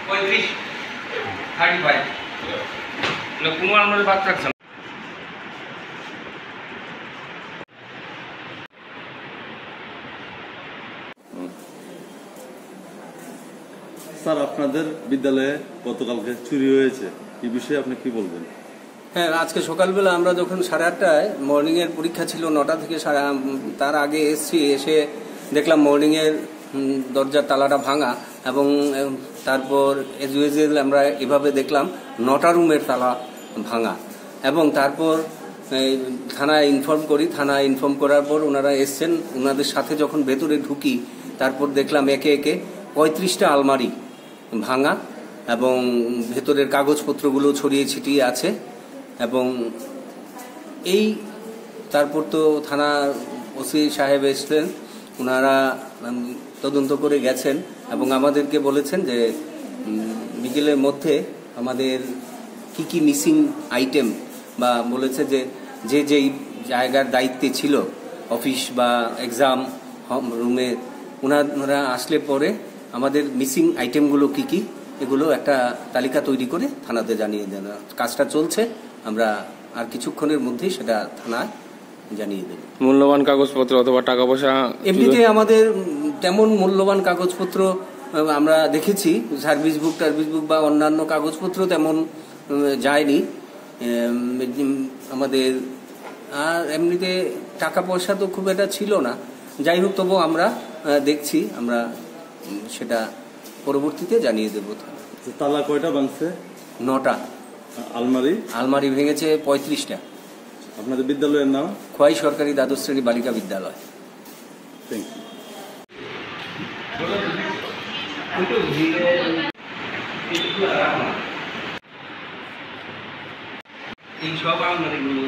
35 35 না কোনো আলমারি বাদ রাখছেন। স্যার, আপনাদের বিদ্যালয়ে গতকালকে চুরি হয়েছে, এই বিষয়ে আপনি কি বলবেন? হ্যাঁ, আজকে সকালবেলা আমরা যখন 8:30টায় মর্নিংয়ের পরীক্ষা ছিল, 9টা থেকে তার আগে এসে দেখলাম মর্নিংয়ের দরজার তালাটা ভাঙা, এবং তারপর এজ ইউজুয়াল আমরা এভাবে দেখলাম 9টা রুমের তালা ভাঙা, এবং তারপর থানায় ইনফর্ম করি। থানায় ইনফর্ম করার পর ওনারা এসছেন। ওনাদের সাথে যখন ভেতরে ঢুকি, তারপর দেখলাম একে একে 35টা আলমারি ভাঙা, এবং ভেতরের কাগজপত্রগুলো ছড়িয়ে ছিটিয়ে আছে। এবং এই তারপর তো থানা ওসি সাহেব এসলেন, ওনারা তদন্ত করে গেছেন এবং আমাদেরকে বলেছেন যে বিকেলের মধ্যে আমাদের কি কি মিসিং আইটেম, বা বলেছে যে যেই জায়গার দায়িত্বে ছিল, অফিস বা এক্সাম রুমে, ওনারা আসলে পরে আমাদের মিসিং আইটেমগুলো কি কি, এগুলো একটা তালিকা তৈরি করে থানাতে জানিয়ে দেন। কাজটা চলছে, আমরা আর কিছুক্ষণের মধ্যেই সেটা থানায় জানিয়ে দেব। মূল্যবান কাগজপত্র অথবা টাকা পয়সা? এমনিতে আমাদের তেমন মূল্যবান কাগজপত্র আমরা দেখেছি, সার্ভিস বুক বা অন্যান্য কাগজপত্র তেমন যায়নি আমাদের। আর এমনিতে টাকা পয়সা তো খুব একটা ছিল না। যাই হোক, তবু আমরা দেখছি, আমরা সেটা পরবর্তীতে জানিয়ে দেব। তালা কয়টা ভাঙছে? 9টা। আলমারি ভেঙেছে 35টা। আপনাদের বিদ্যালয়ের নাম? খোয়াই সরকারি দ্বাদশ শ্রেণী বালিকা বিদ্যালয়। এই সব আলমারিগুলো